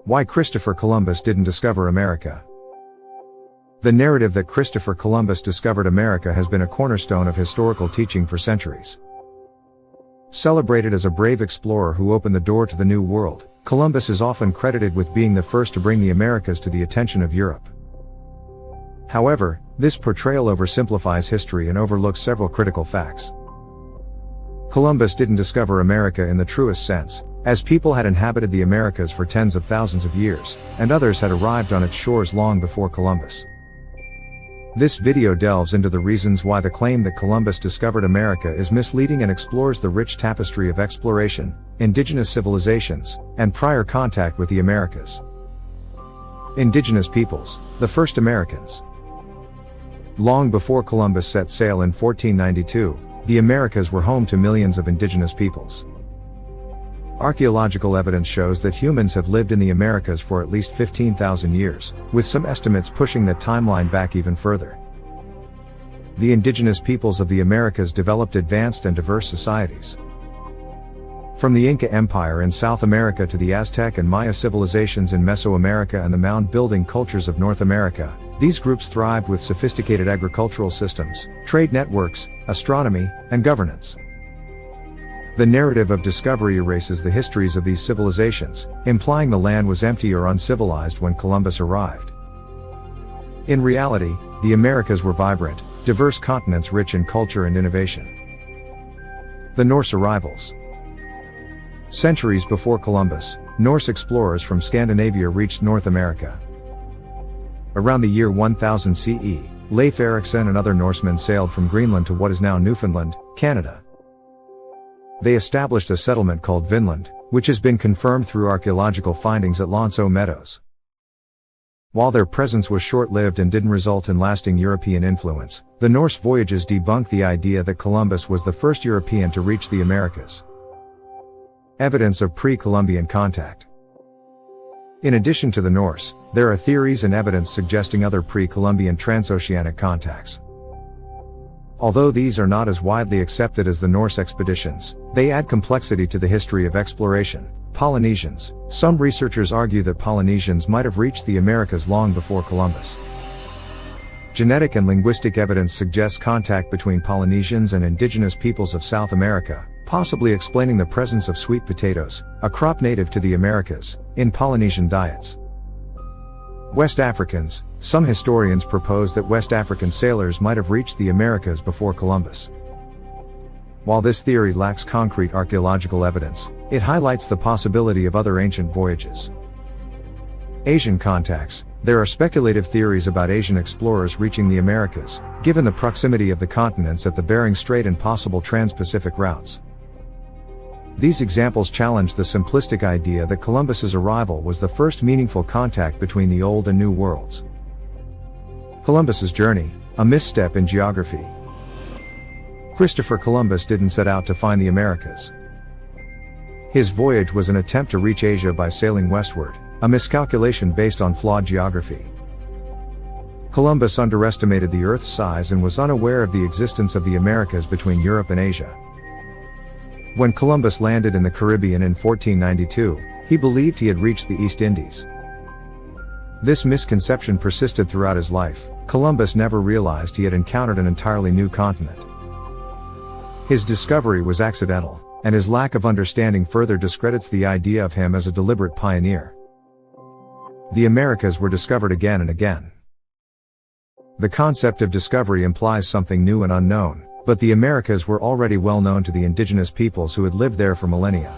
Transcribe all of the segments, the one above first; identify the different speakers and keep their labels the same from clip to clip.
Speaker 1: Why Christopher Columbus didn't discover America. The narrative that Christopher Columbus discovered America has been a cornerstone of historical teaching for centuries. Celebrated as a brave explorer who opened the door to the New World, Columbus is often credited with being the first to bring the Americas to the attention of Europe. However, this portrayal oversimplifies history and overlooks several critical facts. Columbus didn't discover America in the truest sense, as people had inhabited the Americas for tens of thousands of years, and others had arrived on its shores long before Columbus. This video delves into the reasons why the claim that Columbus discovered America is misleading and explores the rich tapestry of exploration, indigenous civilizations, and prior contact with the Americas. Indigenous peoples, the first Americans. Long before Columbus set sail in 1492, the Americas were home to millions of indigenous peoples. Archaeological evidence shows that humans have lived in the Americas for at least 15,000 years, with some estimates pushing that timeline back even further. The indigenous peoples of the Americas developed advanced and diverse societies. From the Inca Empire in South America to the Aztec and Maya civilizations in Mesoamerica and the mound-building cultures of North America, these groups thrived with sophisticated agricultural systems, trade networks, astronomy, and governance. The narrative of discovery erases the histories of these civilizations, implying the land was empty or uncivilized when Columbus arrived. In reality, the Americas were vibrant, diverse continents rich in culture and innovation. The Norse arrivals. Centuries before Columbus, Norse explorers from Scandinavia reached North America. Around the year 1000 CE, Leif Erikson and other Norsemen sailed from Greenland to what is now Newfoundland, Canada. They established a settlement called Vinland, which has been confirmed through archaeological findings at Lonceau Meadows. While their presence was short-lived and didn't result in lasting European influence, the Norse voyages debunk the idea that Columbus was the first European to reach the Americas. Evidence of pre-Columbian contact. In addition to the Norse, there are theories and evidence suggesting other pre-Columbian transoceanic contacts. Although these are not as widely accepted as the Norse expeditions, they add complexity to the history of exploration. Polynesians. Some researchers argue that Polynesians might have reached the Americas long before Columbus. Genetic and linguistic evidence suggests contact between Polynesians and indigenous peoples of South America, possibly explaining the presence of sweet potatoes, a crop native to the Americas, in Polynesian diets. West Africans. Some historians propose that West African sailors might have reached the Americas before Columbus. While this theory lacks concrete archaeological evidence, it highlights the possibility of other ancient voyages. Asian contacts. There are speculative theories about Asian explorers reaching the Americas, given the proximity of the continents at the Bering Strait and possible trans-Pacific routes. These examples challenge the simplistic idea that Columbus's arrival was the first meaningful contact between the Old and New Worlds. Columbus's journey, a misstep in geography. Christopher Columbus didn't set out to find the Americas. His voyage was an attempt to reach Asia by sailing westward, a miscalculation based on flawed geography. Columbus underestimated the Earth's size and was unaware of the existence of the Americas between Europe and Asia. When Columbus landed in the Caribbean in 1492, he believed he had reached the East Indies. This misconception persisted throughout his life. Columbus never realized he had encountered an entirely new continent. His discovery was accidental, and his lack of understanding further discredits the idea of him as a deliberate pioneer. The Americas were discovered again and again. The concept of discovery implies something new and unknown, but the Americas were already well known to the indigenous peoples who had lived there for millennia.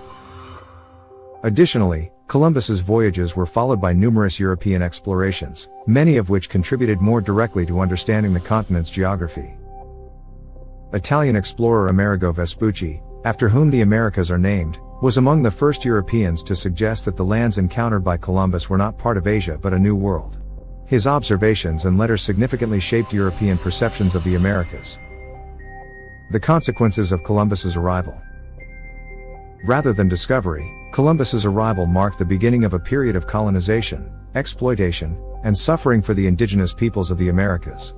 Speaker 1: Additionally, Columbus's voyages were followed by numerous European explorations, many of which contributed more directly to understanding the continent's geography. Italian explorer Amerigo Vespucci, after whom the Americas are named, was among the first Europeans to suggest that the lands encountered by Columbus were not part of Asia but a new world. His observations and letters significantly shaped European perceptions of the Americas. The consequences of Columbus's arrival. Rather than discovery, Columbus's arrival marked the beginning of a period of colonization, exploitation, and suffering for the indigenous peoples of the Americas.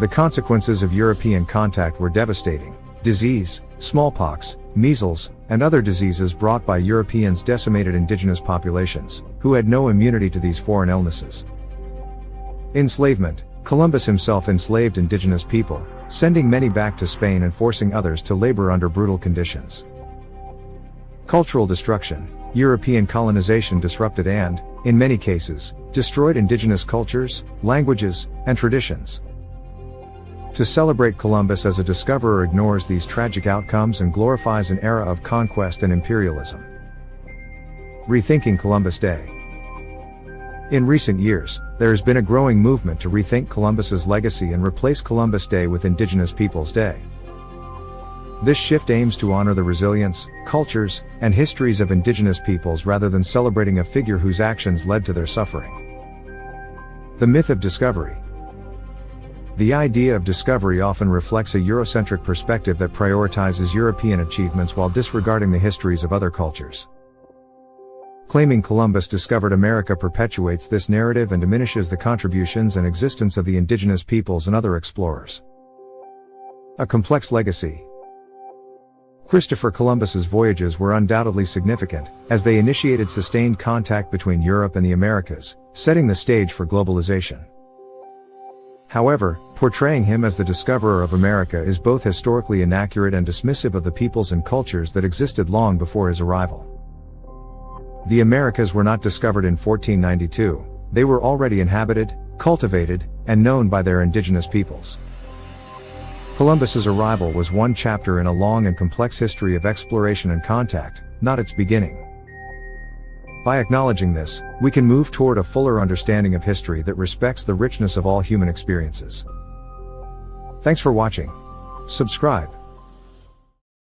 Speaker 1: The consequences of European contact were devastating: disease, smallpox, measles, and other diseases brought by Europeans decimated indigenous populations, who had no immunity to these foreign illnesses. Enslavement. Columbus himself enslaved indigenous people, sending many back to Spain and forcing others to labor under brutal conditions. Cultural destruction. European colonization disrupted and, in many cases, destroyed indigenous cultures, languages, and traditions. To celebrate Columbus as a discoverer ignores these tragic outcomes and glorifies an era of conquest and imperialism. Rethinking Columbus Day. In recent years, there has been a growing movement to rethink Columbus's legacy and replace Columbus Day with Indigenous Peoples Day. This shift aims to honor the resilience, cultures, and histories of indigenous peoples rather than celebrating a figure whose actions led to their suffering. The myth of discovery. The idea of discovery often reflects a Eurocentric perspective that prioritizes European achievements while disregarding the histories of other cultures. Claiming Columbus discovered America perpetuates this narrative and diminishes the contributions and existence of the indigenous peoples and other explorers. A complex legacy. Christopher Columbus's voyages were undoubtedly significant, as they initiated sustained contact between Europe and the Americas, setting the stage for globalization. However, portraying him as the discoverer of America is both historically inaccurate and dismissive of the peoples and cultures that existed long before his arrival. The Americas were not discovered in 1492, they were already inhabited, cultivated, and known by their indigenous peoples. Columbus's arrival was one chapter in a long and complex history of exploration and contact, not its beginning. By acknowledging this, we can move toward a fuller understanding of history that respects the richness of all human experiences. Thanks for watching. Subscribe.